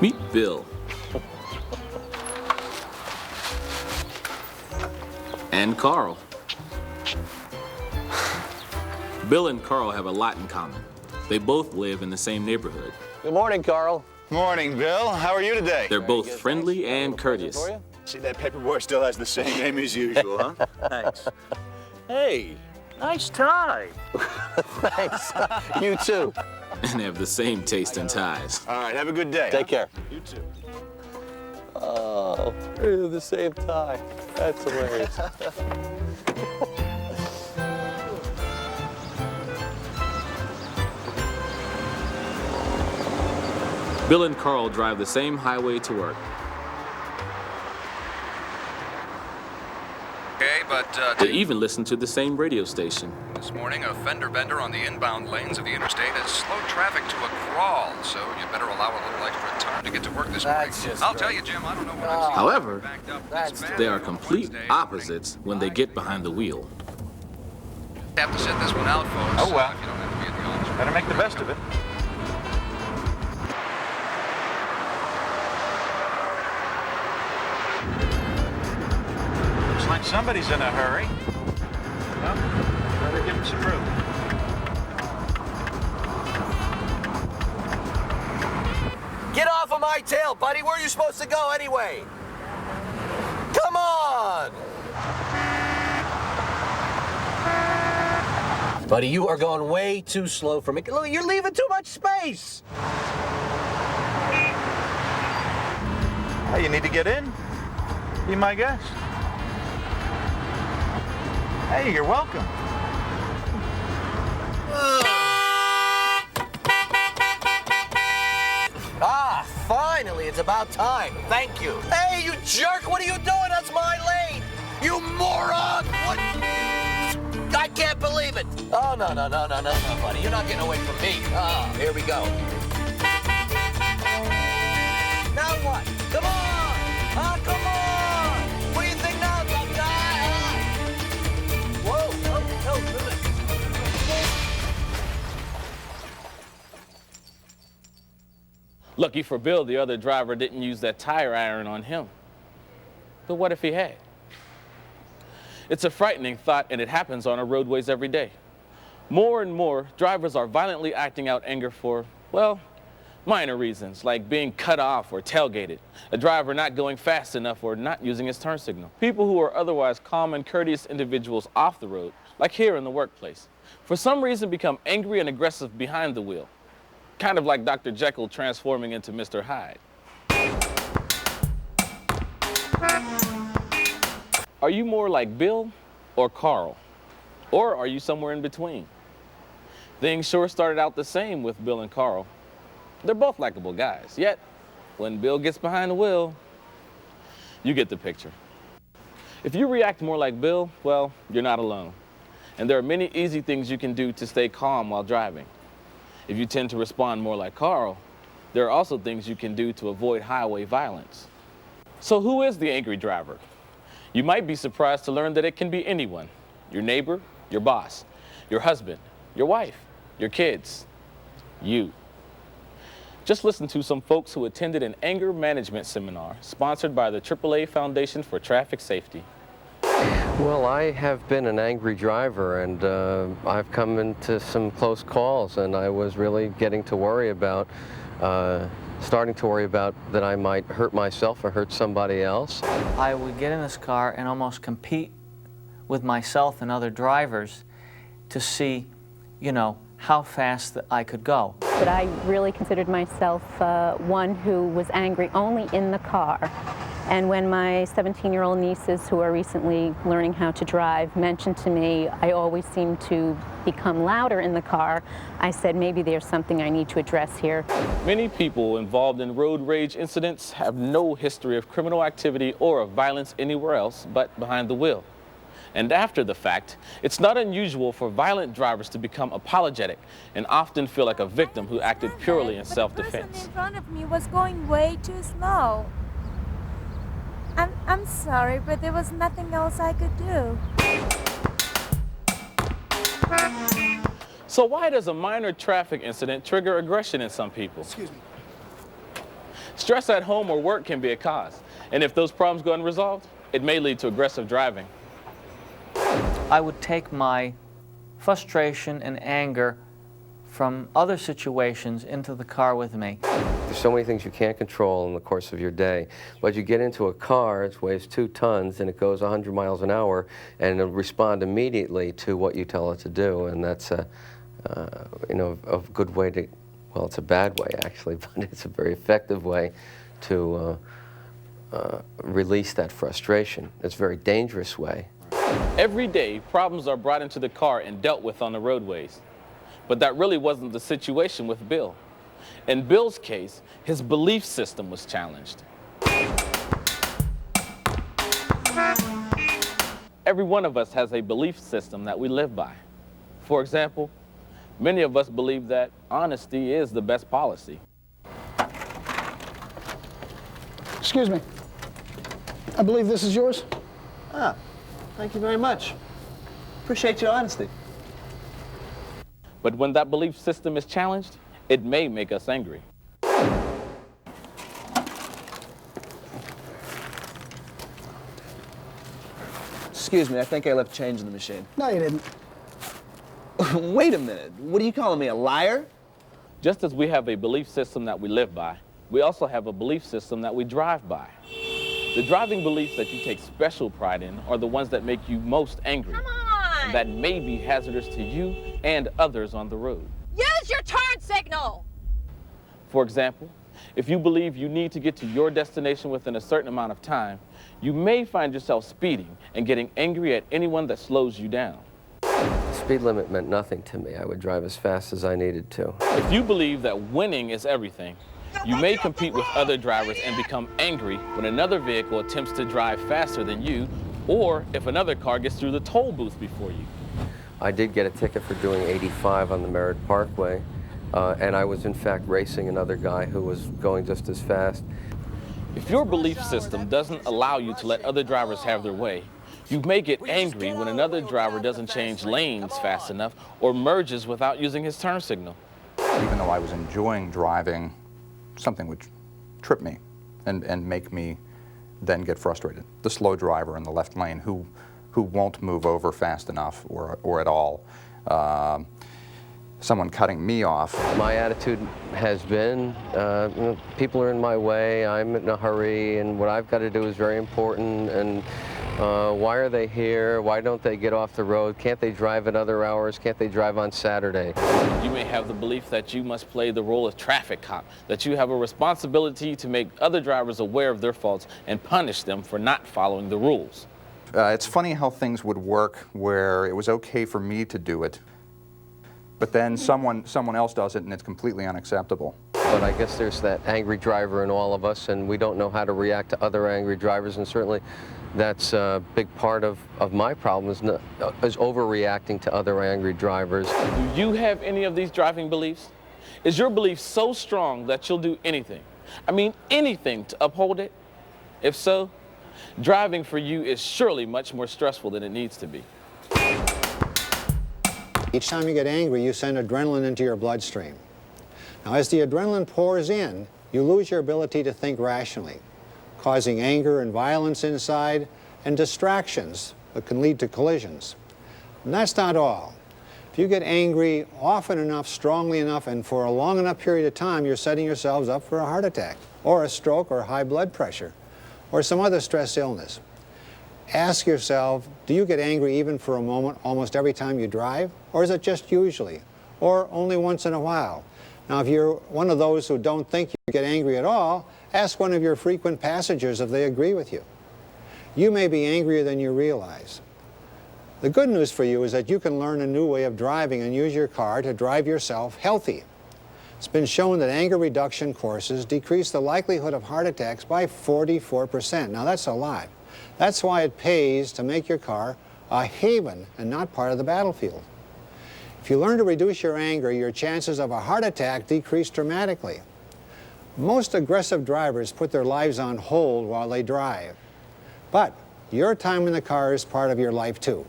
Meet Bill. And Carl. Bill and Carl have a lot in common. They both live in the same neighborhood. Good morning, Carl. Morning, Bill. How are you today? They're both friendly and courteous. See, that paperboy still has the same name as usual, huh? Thanks. Hey, nice tie. Thanks. You too. And they have the same taste in ties. All right, have a good day. Take care. You too. Oh, we're the same tie. That's hilarious. Bill and Carl drive the same highway to work. Okay, but They even listen to the same radio station. this morning, a fender bender on the inbound lanes of the interstate has slowed traffic to a crawl, so you better allow a little extra time to get to work this morning. I'll tell you, Jim, I don't know what I've seen. However, Backed up this bad they are on a complete Tuesday. opposites when they get behind the wheel. Have to sit this one out, folks. Oh, well. If you don't have to be at the office. Better make the best of it. Looks like somebody's in a hurry. Well, better give him some room. Get off of my tail, buddy. Where are you supposed to go anyway? Come on! Buddy, you are going way too slow for me. Look, you're leaving too much space. Hey, you need to get in? Be my guest. Hey, you're welcome. Ah, finally, it's about time. Thank you. Hey, you jerk, what are you doing? That's my lane. You moron! What? I can't believe it. Oh, no, buddy. You're not getting away from me. Ah, here we go. Now what? Come on! Ah, come on! What do you think now, tough guy? Whoa, oh, listen. Lucky for Bill, the other driver didn't use that tire iron on him. But what if he had? It's a frightening thought, and it happens on our roadways every day. More and more, drivers are violently acting out anger for, well, minor reasons, like being cut off or tailgated, a driver not going fast enough or not using his turn signal. People who are otherwise calm and courteous individuals off the road, like here in the workplace, for some reason become angry and aggressive behind the wheel, kind of like Dr. Jekyll transforming into Mr. Hyde. Are you more like Bill or Carl? Or are you somewhere in between? Things sure started out the same with Bill and Carl. They're both likable guys, yet when Bill gets behind the wheel, you get the picture. If you react more like Bill, well, you're not alone. And there are many easy things you can do to stay calm while driving. If you tend to respond more like Carl, there are also things you can do to avoid highway violence. So who is the angry driver? You might be surprised to learn that it can be anyone. Your neighbor, your boss, your husband, your wife, your kids, you. Just listen to some folks who attended an anger management seminar sponsored by the AAA Foundation for Traffic Safety. Well, I have been an angry driver, and I've come into some close calls, and I was really getting to worry about, starting to worry about that I might hurt myself or hurt somebody else. I would get in this car and almost compete with myself and other drivers to see, you know, how fast I could go. But I really considered myself one who was angry only in the car. And when my 17-year-old nieces, who are recently learning how to drive, mentioned to me I always seem to become louder in the car, I said maybe there's something I need to address here. Many people involved in road rage incidents have no history of criminal activity or of violence anywhere else but behind the wheel. And after the fact, it's not unusual for violent drivers to become apologetic and often feel like a victim who acted purely in self-defense. The person in front of me was going way too slow. I'm sorry, but there was nothing else I could do. So why does a minor traffic incident trigger aggression in some people? Excuse me. Stress at home or work can be a cause, and if those problems go unresolved, it may lead to aggressive driving. I would take my frustration and anger from other situations into the car with me. There's so many things you can't control in the course of your day, but you get into a car, it weighs 2 tons, and it goes 100 miles an hour, and it'll respond immediately to what you tell it to do, and that's a good way to, well, it's a bad way actually, but it's a very effective way to release that frustration. It's a very dangerous way. Every day, problems are brought into the car and dealt with on the roadways. But that really wasn't the situation with Bill. In Bill's case, his belief system was challenged. Every one of us has a belief system that we live by. For example, many of us believe that honesty is the best policy. Excuse me. I believe this is yours. Ah, thank you very much. Appreciate your honesty. But when that belief system is challenged, it may make us angry. Excuse me, I think I left change in the machine. No, you didn't. Wait a minute, what are you calling me, a liar? Just as we have a belief system that we live by, we also have a belief system that we drive by. The driving beliefs that you take special pride in are the ones that make you most angry. Come on! And that may be hazardous to you and others on the road. Use your turn signal! For example, if you believe you need to get to your destination within a certain amount of time, you may find yourself speeding and getting angry at anyone that slows you down. The speed limit meant nothing to me. I would drive as fast as I needed to. If you believe that winning is everything, you may compete with other drivers and become angry when another vehicle attempts to drive faster than you, or if another car gets through the toll booth before you. I did get a ticket for doing 85 on the Merritt Parkway, and I was in fact racing another guy who was going just as fast. If your belief system doesn't allow you to let other drivers have their way, you may get angry when another driver doesn't change lanes fast enough or merges without using his turn signal. Even though I was enjoying driving, something would trip me and make me then get frustrated. The slow driver in the left lane who won't move over fast enough or at all. Someone cutting me off. My attitude has been, people are in my way, I'm in a hurry, and what I've got to do is very important, and why are they here? Why don't they get off the road? Can't they drive at other hours? Can't they drive on Saturday? You may have the belief that you must play the role of traffic cop, that you have a responsibility to make other drivers aware of their faults and punish them for not following the rules. It's funny how things would work where it was okay for me to do it, but then someone else does it and it's completely unacceptable. But I guess there's that angry driver in all of us, and we don't know how to react to other angry drivers, and certainly that's a big part of my problem is overreacting to other angry drivers. Do you have any of these driving beliefs? Is your belief so strong that you'll do anything? I mean anything to uphold it? If so, driving for you is surely much more stressful than it needs to be. Each time you get angry, you send adrenaline into your bloodstream. Now, as the adrenaline pours in, you lose your ability to think rationally, causing anger and violence inside and distractions that can lead to collisions. And that's not all. If you get angry often enough, strongly enough, and for a long enough period of time, you're setting yourselves up for a heart attack, or a stroke, or high blood pressure, or some other stress illness. Ask yourself, do you get angry even for a moment almost every time you drive? Or is it just usually? Or only once in a while? Now, if you're one of those who don't think you get angry at all, ask one of your frequent passengers if they agree with you. You may be angrier than you realize. The good news for you is that you can learn a new way of driving and use your car to drive yourself healthy. It's been shown that anger reduction courses decrease the likelihood of heart attacks by 44%. Now, that's a lot. That's why it pays to make your car a haven and not part of the battlefield. If you learn to reduce your anger, your chances of a heart attack decrease dramatically. Most aggressive drivers put their lives on hold while they drive. But your time in the car is part of your life too.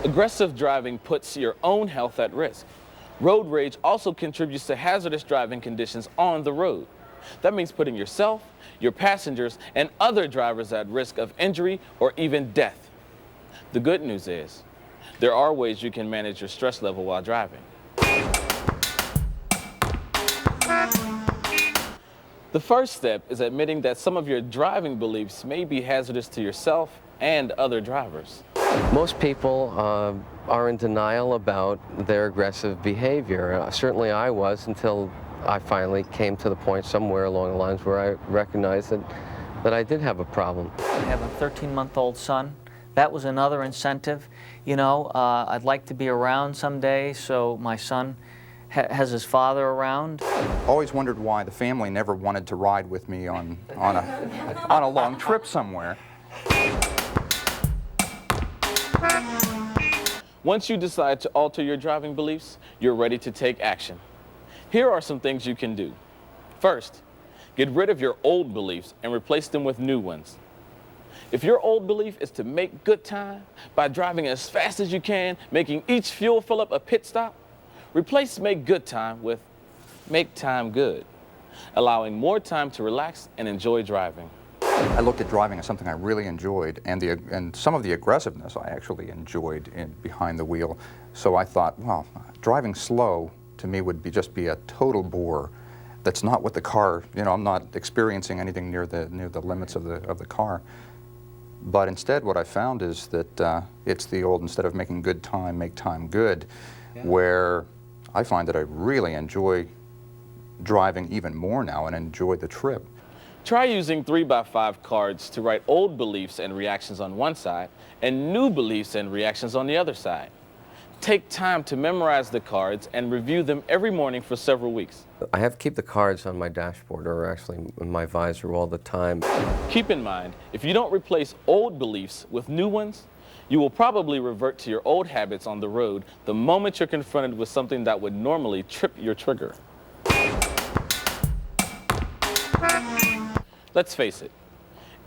Aggressive driving puts your own health at risk. Road rage also contributes to hazardous driving conditions on the road. That means putting yourself, your passengers, and other drivers at risk of injury or even death. The good news is, there are ways you can manage your stress level while driving. The first step is admitting that some of your driving beliefs may be hazardous to yourself and other drivers. Most people are in denial about their aggressive behavior. Certainly I was, until I finally came to the point somewhere along the lines where I recognized that I did have a problem. I have a 13-month-old son. That was another incentive. You know, I'd like to be around someday, so my son has his father around. Always wondered why the family never wanted to ride with me on a long trip somewhere. Once you decide to alter your driving beliefs, you're ready to take action. Here are some things you can do. First, get rid of your old beliefs and replace them with new ones. If your old belief is to make good time by driving as fast as you can, making each fuel fill-up a pit stop, replace make good time with make time good, allowing more time to relax and enjoy driving. I looked at driving as something I really enjoyed, and some of the aggressiveness I actually enjoyed behind the wheel. So I thought, well, driving slow to me would just be a total bore. That's not what the car, you know, I'm not experiencing anything near the limits of the car. But instead what I found is that it's the old, instead of making good time, make time good, where I find that I really enjoy driving even more now and enjoy the trip. Try using 3x5 cards to write old beliefs and reactions on one side and new beliefs and reactions on the other side. Take time to memorize the cards and review them every morning for several weeks. I have to keep the cards on my dashboard, or actually in my visor, all the time. Keep in mind, if you don't replace old beliefs with new ones, you will probably revert to your old habits on the road the moment you're confronted with something that would normally trip your trigger. Let's face it,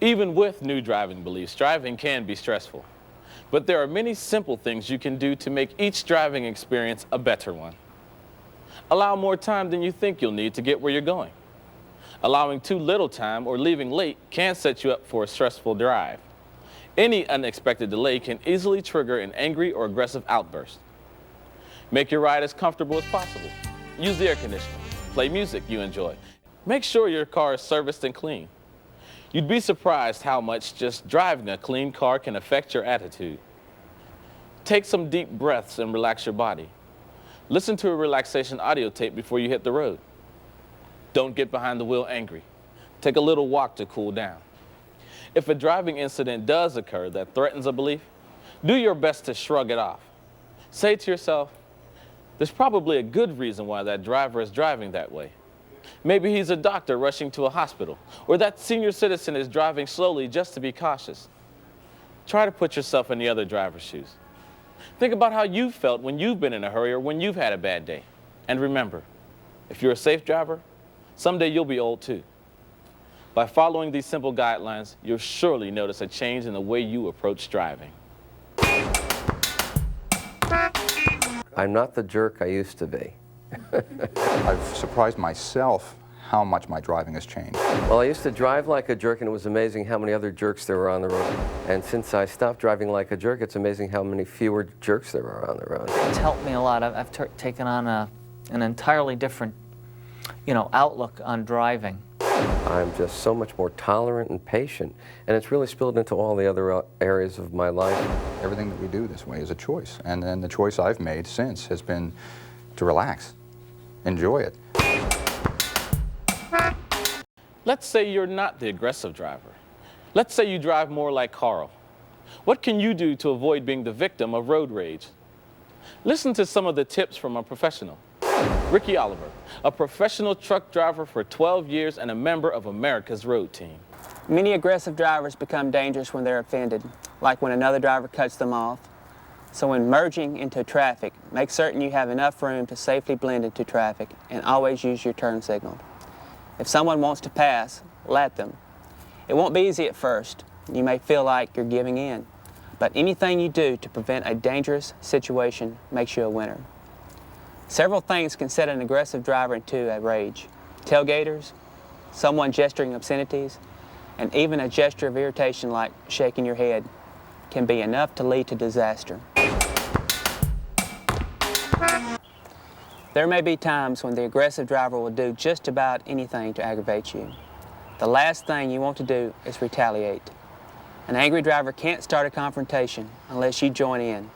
even with new driving beliefs, driving can be stressful. But there are many simple things you can do to make each driving experience a better one. Allow more time than you think you'll need to get where you're going. Allowing too little time or leaving late can set you up for a stressful drive. Any unexpected delay can easily trigger an angry or aggressive outburst. Make your ride as comfortable as possible. Use the air conditioning. Play music you enjoy. Make sure your car is serviced and clean. You'd be surprised how much just driving a clean car can affect your attitude. Take some deep breaths and relax your body. Listen to a relaxation audio tape before you hit the road. Don't get behind the wheel angry. Take a little walk to cool down. If a driving incident does occur that threatens a belief, do your best to shrug it off. Say to yourself, there's probably a good reason why that driver is driving that way. Maybe he's a doctor rushing to a hospital, or that senior citizen is driving slowly just to be cautious. Try to put yourself in the other driver's shoes. Think about how you've felt when you've been in a hurry or when you've had a bad day. And remember, if you're a safe driver, someday you'll be old too. By following these simple guidelines, you'll surely notice a change in the way you approach driving. I'm not the jerk I used to be. I've surprised myself how much my driving has changed. Well, I used to drive like a jerk, and it was amazing how many other jerks there were on the road. And since I stopped driving like a jerk, it's amazing how many fewer jerks there are on the road. It's helped me a lot. I've taken on an entirely different, outlook on driving. I'm just so much more tolerant and patient, and it's really spilled into all the other areas of my life. Everything that we do this way is a choice, and then the choice I've made since has been to relax, enjoy it. Let's say you're not the aggressive driver. Let's say you drive more like Carl. What can you do to avoid being the victim of road rage? Listen to some of the tips from a professional. Ricky Oliver, a professional truck driver for 12 years and a member of America's Road Team. Many aggressive drivers become dangerous when they're offended, like when another driver cuts them off. So when merging into traffic, make certain you have enough room to safely blend into traffic and always use your turn signal. If someone wants to pass, let them. It won't be easy at first. You may feel like you're giving in, but anything you do to prevent a dangerous situation makes you a winner. Several things can set an aggressive driver into a rage. Tailgaters, someone gesturing obscenities, and even a gesture of irritation like shaking your head can be enough to lead to disaster. There may be times when the aggressive driver will do just about anything to aggravate you. The last thing you want to do is retaliate. An angry driver can't start a confrontation unless you join in.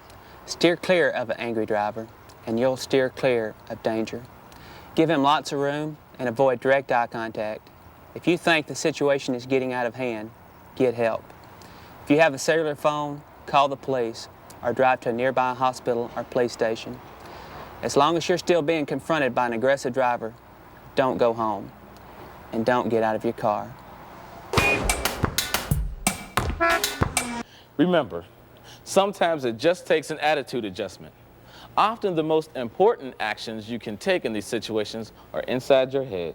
Steer clear of an angry driver, and you'll steer clear of danger. Give him lots of room and avoid direct eye contact. If you think the situation is getting out of hand, get help. If you have a cellular phone, call the police or drive to a nearby hospital or police station. As long as you're still being confronted by an aggressive driver, don't go home and don't get out of your car. Remember, sometimes it just takes an attitude adjustment. Often the most important actions you can take in these situations are inside your head.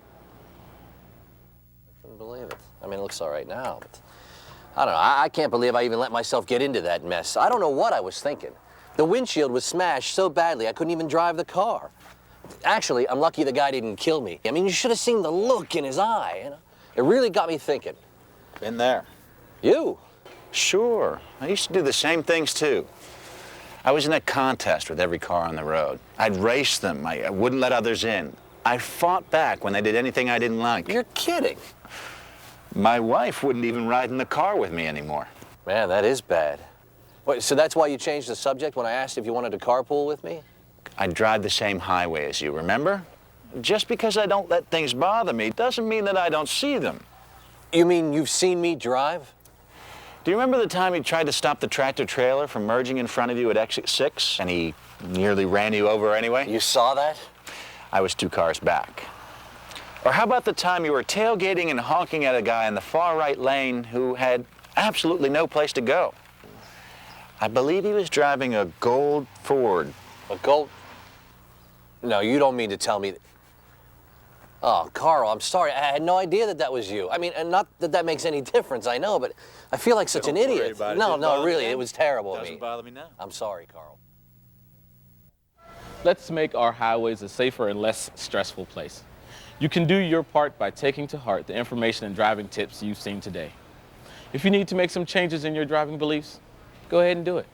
I couldn't believe it. I mean, it looks all right now, but I don't know. I can't believe I even let myself get into that mess. I don't know what I was thinking. The windshield was smashed so badly I couldn't even drive the car. Actually, I'm lucky the guy didn't kill me. I mean, you should have seen the look in his eye, you know? It really got me thinking. Been there. You? Sure. I used to do the same things, too. I was in a contest with every car on the road. I'd race them. I wouldn't let others in. I fought back when they did anything I didn't like. You're kidding. My wife wouldn't even ride in the car with me anymore. Man, that is bad. Wait, so that's why you changed the subject when I asked if you wanted to carpool with me? I drive the same highway as you, remember? Just because I don't let things bother me doesn't mean that I don't see them. You mean you've seen me drive? Do you remember the time he tried to stop the tractor trailer from merging in front of you at exit 6 and he nearly ran you over anyway? You saw that? I was 2 cars back. Or how about the time you were tailgating and honking at a guy in the far right lane who had absolutely no place to go? I believe he was driving a gold Ford. A gold? No, you don't mean to tell me that. Oh, Carl, I'm sorry. I had no idea that that was you. I mean, and not that that makes any difference, I know, but I feel like such an idiot. No, really, it was terrible of me. Doesn't bother me now. I'm sorry, Carl. Let's make our highways a safer and less stressful place. You can do your part by taking to heart the information and driving tips you've seen today. If you need to make some changes in your driving beliefs, go ahead and do it.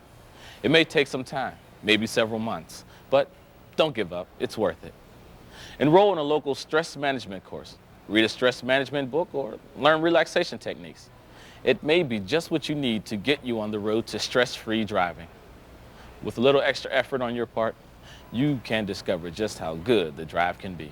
It may take some time, maybe several months, but don't give up. It's worth it. Enroll in a local stress management course, read a stress management book, or learn relaxation techniques. It may be just what you need to get you on the road to stress-free driving. With a little extra effort on your part, you can discover just how good the drive can be.